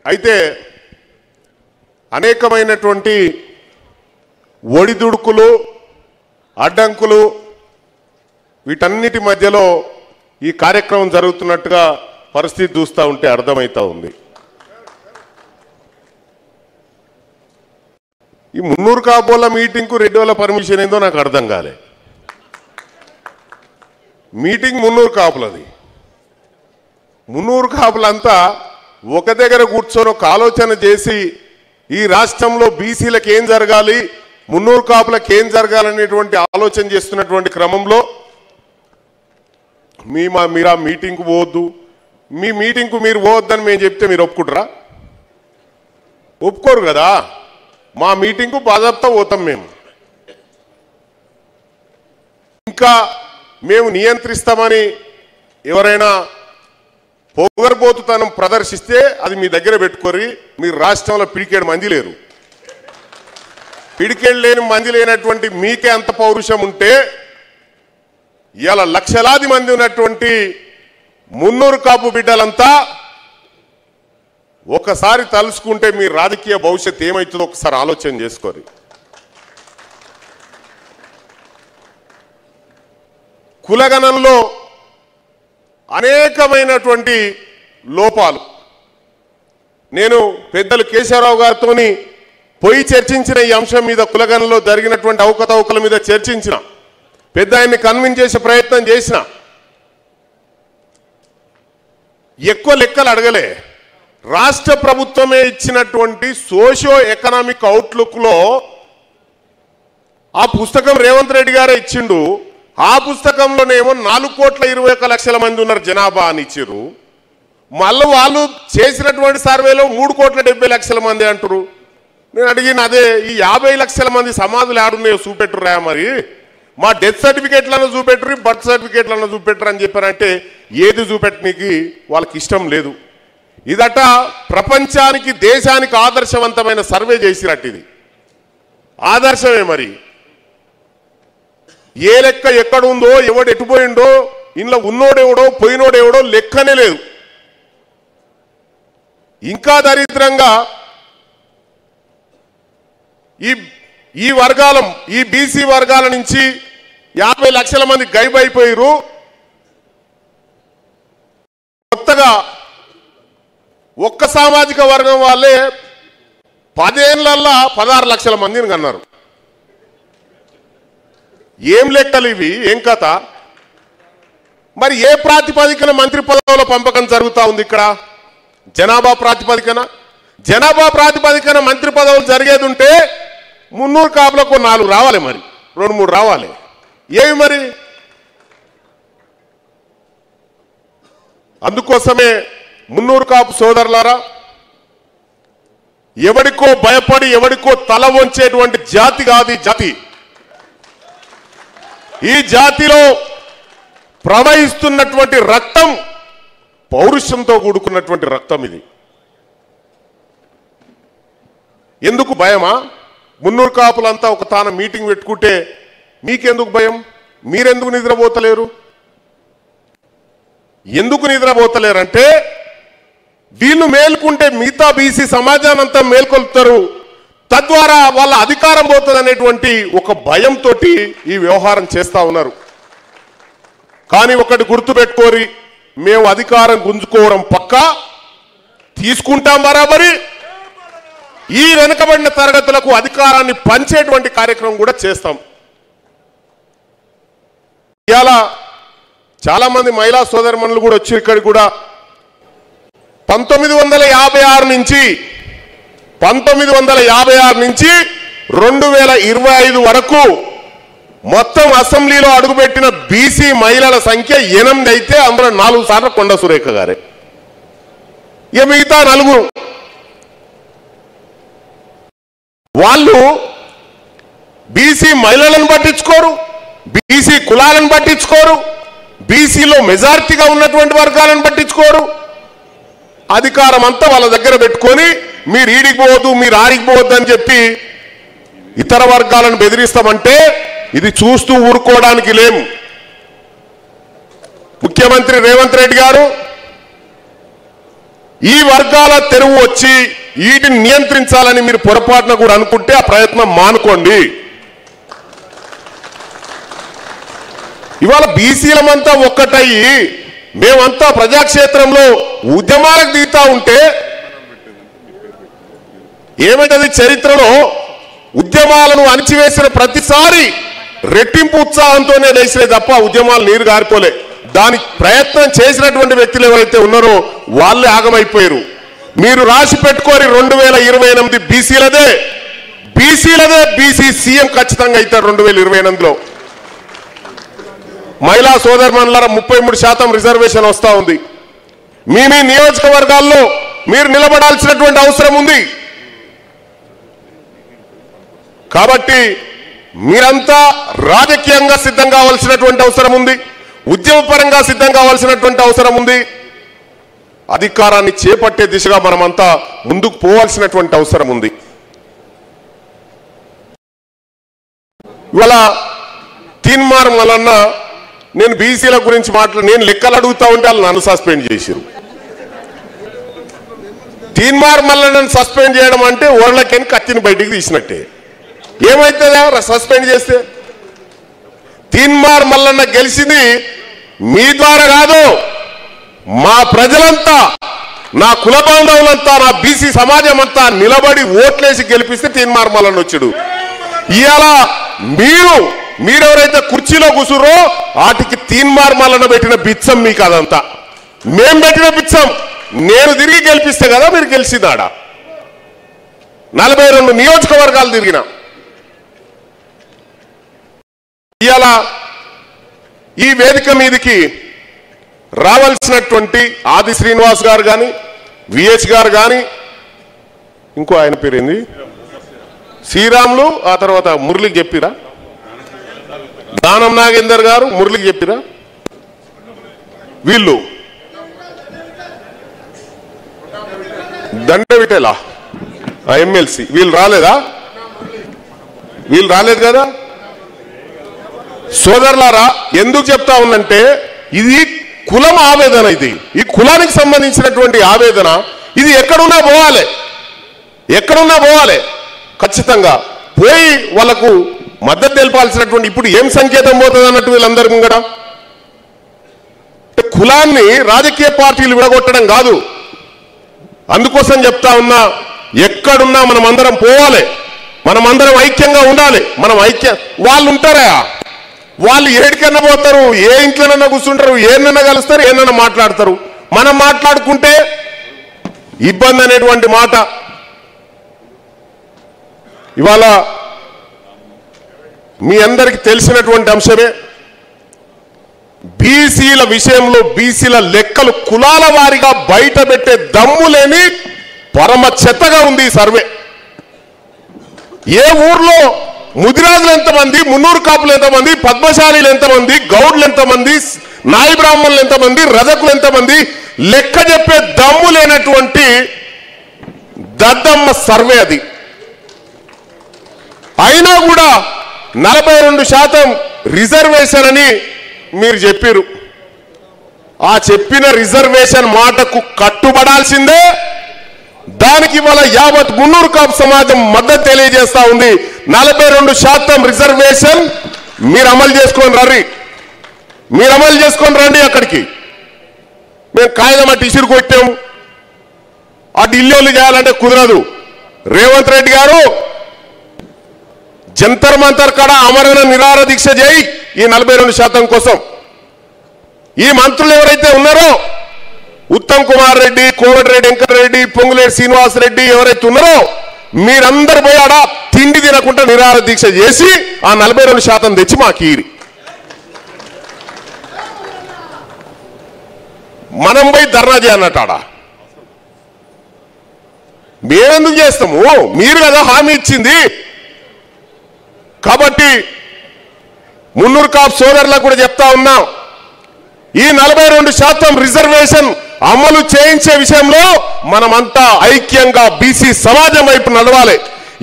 అయితే అనేకమైనటువంటి ఒడిదుడుకులు అడ్డంకులు వీటన్నిటి మధ్యలో ఈ కార్యక్రమం జరుగుతున్నట్టుగా పరిస్థితి చూస్తూ ఉంటే అర్థమవుతా ఉంది. ఈ మున్నూరు కాపుల మీటింగ్కు రెడ్డి వాళ్ళ పర్మిషన్ ఏందో నాకు అర్థం కాలే. మీటింగ్ మున్నూరు కాపులది. మున్నూరు కాపులంతా ఒక దగ్గర కూర్చొని ఒక ఆలోచన చేసి ఈ రాష్ట్రంలో బీసీలకు ఏం జరగాలి, మున్నూరు కాపులకు ఏం జరగాలనేటువంటి ఆలోచన చేస్తున్నటువంటి క్రమంలో మీరు ఆ మీటింగ్కు పోవద్దు, మీ మీటింగ్కు మీరు పోవద్దని మేము చెప్తే మీరు ఒప్పుకుంటారా? ఒప్పుకోరు కదా. మా మీటింగ్కు బాధ్యత పోతాం మేము. ఇంకా మేము నియంత్రిస్తామని ఎవరైనా పొగరబోతుతనం ప్రదర్శిస్తే అది మీ దగ్గర పెట్టుకోరి. మీరు రాష్ట్రంలో పిడికేడు మంది లేరు. పిడికేడు లేని మంది లేనటువంటి మీకే అంత పౌరుషం ఉంటే ఇవాళ లక్షలాది మంది ఉన్నటువంటి మున్నూరు కాపు బిడ్డలంతా ఒకసారి తలుసుకుంటే మీ రాజకీయ భవిష్యత్తు ఏమవుతుందో ఒకసారి ఆలోచన చేసుకోరు. కులగణంలో అనేకమైనటువంటి లోపాలు నేను పెద్దలు కేశవరావు గారితో పోయి చర్చించిన ఈ అంశం మీద, కులగణంలో జరిగినటువంటి అవకతవకల మీద చర్చించిన, పెద్ద ఆయన్ని కన్విన్స్ చేసే ప్రయత్నం చేసిన. ఎక్కువ లెక్కలు అడగలే. రాష్ట్ర ప్రభుత్వమే ఇచ్చినటువంటి సోషియో ఎకనామిక్ అవుట్లుక్లో ఆ పుస్తకం రేవంత్ రెడ్డి గారే ఇచ్చిండు. ఆ పుస్తకంలోనేమో 4,20,00,000 మంది ఉన్నారు జనాభా అని ఇచ్చారు. మళ్ళీ వాళ్ళు చేసినటువంటి సర్వేలో 3,70,00,000 మంది అంటారు. నేను అడిగిన అదే, ఈ 50 లక్షల మంది సమాధులు ఆడున్నాయో చూపెట్టురా, మరి మా డెత్ సర్టిఫికేట్లను చూపెట్టరు, బర్త్ సర్టిఫికేట్లను చూపెట్టరు అని చెప్పారంటే ఏది చూపెట్టడానికి వాళ్ళకి ఇష్టం లేదు. ఇదట ప్రపంచానికి దేశానికి ఆదర్శవంతమైన సర్వే చేసినట్టు. ఇది ఆదర్శమే. మరి ఏ లెక్క ఎక్కడుందో, ఎవడు ఎటుపోయిండో, ఇంట్లో ఉన్నోడెవడో పోయినోడెవడో లెక్కనే లేదు. ఇంకా దరిద్రంగా ఈ వర్గాలం, ఈ బీసీ వర్గాల నుంచి 50 లక్షల మంది గైబైపోయారు. కొత్తగా ఒక్క సామాజిక వర్గం వాళ్ళే 10 ఏళ్లల్లో 16 లక్షల మందిని కన్నారు. ఏం లెక్కలు ఇవి? ఏం కథ? మరి ఏ ప్రాతిపదికన మంత్రి పదవుల పంపకం జరుగుతూ ఉంది ఇక్కడ? జనాభా ప్రాతిపదికన. జనాభా ప్రాతిపదికన మంత్రి పదవులు జరిగేది ఉంటే మున్నూరు కాపులకు 4 రావాలి, మరి 2-3 రావాలి. ఏవి మరి? అందుకోసమే మున్నూరు కాపు సోదరులారా, ఎవడికో భయపడి ఎవడికో తల వంచేటువంటి జాతి కాదు ఈ జాతి. ఈ జాతిలో ప్రవహిస్తున్నటువంటి రక్తం పౌరుషంతో కూడుకున్నటువంటి రక్తం ఇది. ఎందుకు భయమా? మున్నూరు కాపులంతా ఒక తాన మీటింగ్ పెట్టుకుంటే మీకెందుకు భయం? మీరెందుకు నిద్రపోతలేరు? ఎందుకు నిద్రపోతలేరంటే వీళ్ళు మేల్కుంటే మిగతా బీసీ సమాజానంతా మేల్కొల్పుతారు, తద్వారా వాళ్ళ అధికారం పోతుంది అనేటువంటి ఒక భయంతో ఈ వ్యవహారం చేస్తా ఉన్నారు. కానీ ఒకటి గుర్తుపెట్టుకోరి, మేము అధికారం గుంజుకోవడం పక్కా, తీసుకుంటాం బరాబరి. ఈ వెనుకబడిన తరగతులకు అధికారాన్ని పంచేటువంటి కార్యక్రమం కూడా చేస్తాం. ఇవాళ చాలా మంది మహిళా సోదరిమణులు కూడా వచ్చి ఇక్కడికి కూడా 1956 నుంచి 2025 వరకు మొత్తం అసెంబ్లీలో అడుగుపెట్టిన బీసీ మహిళల సంఖ్య 8 అయితే అందులో 4 సార్లు కొండ సురేఖ గారే. ఇక మిగతా 4 వాళ్ళు బీసీ మహిళలను పట్టించుకోరు, బీసీ కులాలను పట్టించుకోరు, బీసీలో మెజారిటీగా ఉన్నటువంటి వర్గాలను పట్టించుకోరు. అధికారం అంతా వాళ్ళ దగ్గర పెట్టుకొని మీరు ఈడికి పోవద్దు, మీరు ఆడికి పోవద్దు అని చెప్పి ఇతర వర్గాలను బెదిరిస్తామంటే ఇది చూస్తూ ఊరుకోవడానికి లేము. ముఖ్యమంత్రి రేవంత్ రెడ్డి గారు ఈ వర్గాల తెరువు వచ్చి వీటిని నియంత్రించాలని మీరు పొరపాటున కూడా అనుకుంటే ఆ ప్రయత్నం మానుకోండి. ఇవాళ బీసీలమంతా ఒక్కటయ్యి మేమంతా ప్రజాక్షేత్రంలో ఉద్యమాలకు దిగుతా ఉంటే ఏమైతుంది? చరిత్రలో ఉద్యమాలను అణిచివేసిన ప్రతిసారి రెట్టింపు ఉత్సాహంతోనే లేచినాయి తప్ప ఉద్యమాలు నీరు గారిపోలే. దాని ప్రయత్నం చేసినటువంటి వ్యక్తులు ఎవరైతే ఉన్నారో వాళ్ళే ఆగమైపోయారు. మీరు రాసి పెట్టుకోరి 2028 బీసీలదే బీసీ సీఎం ఖచ్చితంగా అవుతారు 2028లో. మహిళా సోదరుమణులారా 33% రిజర్వేషన్ వస్తా ఉంది. మీ నియోజకవర్గాల్లో మీరు నిలబడాల్సినటువంటి అవసరం ఉంది. కాబట్టి మీరంతా రాజకీయంగా సిద్ధం కావాల్సినటువంటి అవసరం ఉంది, ఉద్యమపరంగా సిద్ధం కావాల్సినటువంటి అవసరం ఉంది. అధికారాన్ని చేపట్టే దిశగా మనమంతా ముందుకు పోవాల్సినటువంటి అవసరం ఉంది. ఇవాళ తీన్మార్ మల్లన్న నేను బీసీల గురించి నేను లెక్కలు అడుగుతా ఉంటే వాళ్ళు నన్ను సస్పెండ్ చేశారు. తీన్మార్ మల్లన్నను సస్పెండ్ చేయడం అంటే ఓర్లకెన్ కత్తిని బయటికి తీసినట్టే. ఏమైతుందా సస్పెండ్ చేస్తే? తీన్మార్ మల్లన్న గెలిచింది మీ ద్వారా కాదు, మా ప్రజలంతా, నా కుల బాంధవులంతా, నా బీసీ సమాజం అంతా నిలబడి ఓట్లేసి గెలిపిస్తే తీన్మార్ మల్లన్న వచ్చాడు. ఇవాళ మీరెవరైతే కుర్చీలో కూసురో వాటికి తీన్మార్ మల్లన్న పెట్టిన బిచ్చం మీకు అదంతా. మేం పెట్టిన బిచ్చం నేను తిరిగి గెలిపిస్తే కదా మీరు గెలిచిందాడ. 42 నియోజకవర్గాలు తిరిగిన. ఇవాళ ఈ వేదిక మీదకి రావాల్సినటువంటి ఆది శ్రీనివాస్ గారు కానీ, విహెచ్ గారు కానీ, ఇంకో ఆయన పేరేంది శ్రీరాములు, ఆ తర్వాత మురళికి చెప్పిరా, దానం నాగేందర్ గారు మురళికి చెప్పిరా, వీళ్ళు దండవిటేలా ఎమ్మెల్సీ వీళ్ళు రాలేదా? వీళ్ళు రాలేదు కదా. సోదరులారా, ఎందుకు చెప్తా ఉందంటే ఇది కులం ఆవేదన. ఈ కులానికి సంబంధించినటువంటి ఆవేదన. ఇది ఎక్కడున్నా పోవాలి ఖచ్చితంగా పోయి వాళ్ళకు మద్దతు తెలపాల్సినటువంటి. ఇప్పుడు ఏం సంకేతం పోతుంది అన్నట్టు వీళ్ళందరూ ముంగడ కులాన్ని రాజకీయ పార్టీలు విడగొట్టడం కాదు. అందుకోసం చెప్తా ఉన్నా, ఎక్కడున్నా మనం అందరం పోవాలి, మనం అందరం ఐక్యంగా ఉండాలి. వాళ్ళు ఉంటారా? వాళ్ళు ఏడికన్నా పోతారు, ఏ ఇంట్లోనన్నా కూర్చుంటారు, ఏనన్నా కలుస్తారు, ఏనన్నా మాట్లాడతారు. మనం మాట్లాడుకుంటే ఇబ్బంది అనేటువంటి మాట. ఇవాళ మీ అందరికి తెలిసినటువంటి అంశమే, బీసీల విషయంలో బీసీల లెక్కలు కులాల వారిగా బయట పెట్టే దమ్ము లేని పరమ చెత్తగా ఉంది ఈ సర్వే. ఏ ఊర్లో ముదిరాజులు ఎంతమంది, మున్నూరు కాపులు ఎంతమంది, పద్మశాలీలు ఎంతమంది, గౌడ్లు ఎంతమంది, నాయి బ్రాహ్మణులు ఎంతమంది, రజకులు ఎంతమంది, లెక్క చెప్పే దమ్ము లేనటువంటి దద్దమ్మ సర్వే అది. అయినా కూడా 42% రిజర్వేషన్ అని మీరు చెప్పారు. ఆ చెప్పిన రిజర్వేషన్ మాటకు కట్టుబడాల్సిందే. దానికి ఇవాళ యావత్ మున్నూరు కాపు సమాజం మద్దతు తెలియజేస్తా ఉంది. 42% రిజర్వేషన్ మీరు అమలు చేసుకొని రండి అక్కడికి. మేము కాగితం అటు ఇసురు కొట్టాము, అటు ఇల్లు చేయాలంటే కుదరదు. రేవంత్ రెడ్డి గారు జంతర్ మంతర్ కాడ అమరణ నిరాహార దీక్ష చేయి ఈ 42% కోసం. ఈ మంత్రులు ఎవరైతే ఉన్నారో ఉత్తమ్ కుమార్ రెడ్డి, కోమటిరెడ్డి వెంకటరెడ్డి, పొంగులేటి శ్రీనివాస్ రెడ్డి ఎవరైతే ఉన్నారో మీరందరూ పోయి ఆడ తిండి తినకుండా నిరాహార దీక్ష చేసి ఆ 42% తెచ్చి మాకు ఈరి. మనం పోయి ధర్నా చేయన్నట్టు ఆడ మేమెందుకు చేస్తాము? మీరు కదా హామీ ఇచ్చింది. కాబట్టి మున్నూరు కాపు సోదరులకు కూడా చెప్తా ఉన్నాం, ఈ 42% రిజర్వేషన్ అమలు చేయించే విషయంలో మనమంతా ఐక్యంగా బీసీ సమాజం వైపు నడవాలి.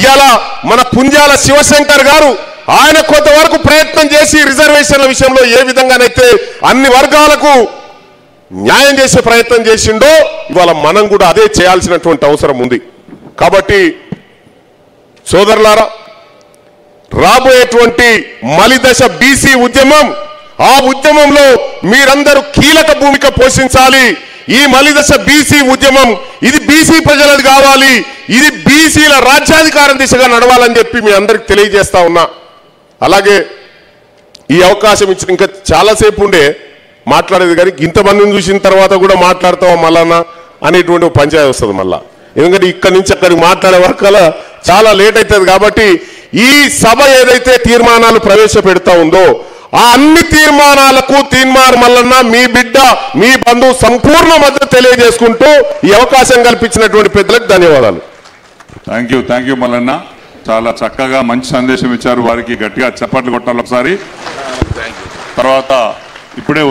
ఇవాళ మన పుంజాల శివశంకర్ గారు ఆయన కొంతవరకు ప్రయత్నం చేసి రిజర్వేషన్ల విషయంలో ఏ విధంగానైతే అన్ని వర్గాలకు న్యాయం చేసే ప్రయత్నం చేసిండో ఇవాళ మనం కూడా అదే చేయాల్సినటువంటి అవసరం ఉంది. కాబట్టి సోదరులారా, రాబోయేటువంటి మలిదశ బీసీ ఉద్యమం, ఆ ఉద్యమంలో మీరందరూ కీలక భూమిక పోషించాలి. ఈ మలిదశ బీసీ ఉద్యమం ఇది బీసీ ప్రజలది కావాలి, ఇది బీసీల రాజ్యాధికారం దిశగా నడవాలని చెప్పి మీ అందరికి తెలియజేస్తా ఉన్నా. అలాగే ఈ అవకాశం ఇచ్చిన ఇంకా చాలాసేపు ఉండే మాట్లాడేది, కానీ ఇంతమందిని చూసిన తర్వాత కూడా మాట్లాడతావా మళ్ళా అనేటువంటి పంచాయతీ వస్తుంది మళ్ళా. ఎందుకంటే ఇక్కడి నుంచి అక్కడికి మాట్లాడే వరకల్లా చాలా లేట్ అవుతుంది. కాబట్టి ఈ సభ ఏదైతే తీర్మానాలు ప్రవేశపెడతా ఉందో ఆ అన్ని తీర్మానాలకు తీన్మార్ మల్లన్న, మీ బిడ్డ, మీ బంధువు సంపూర్ణ మద్దతు తెలియజేసుకుంటూ ఈ అవకాశం కల్పించినటువంటి పెద్దలకు ధన్యవాదాలు. థ్యాంక్ యూ మల్లన్న, చాలా చక్కగా మంచి సందేశం ఇచ్చారు. వారికి గట్టిగా చప్పట్లు కొట్టాలి ఒకసారి. తర్వాత ఇప్పుడే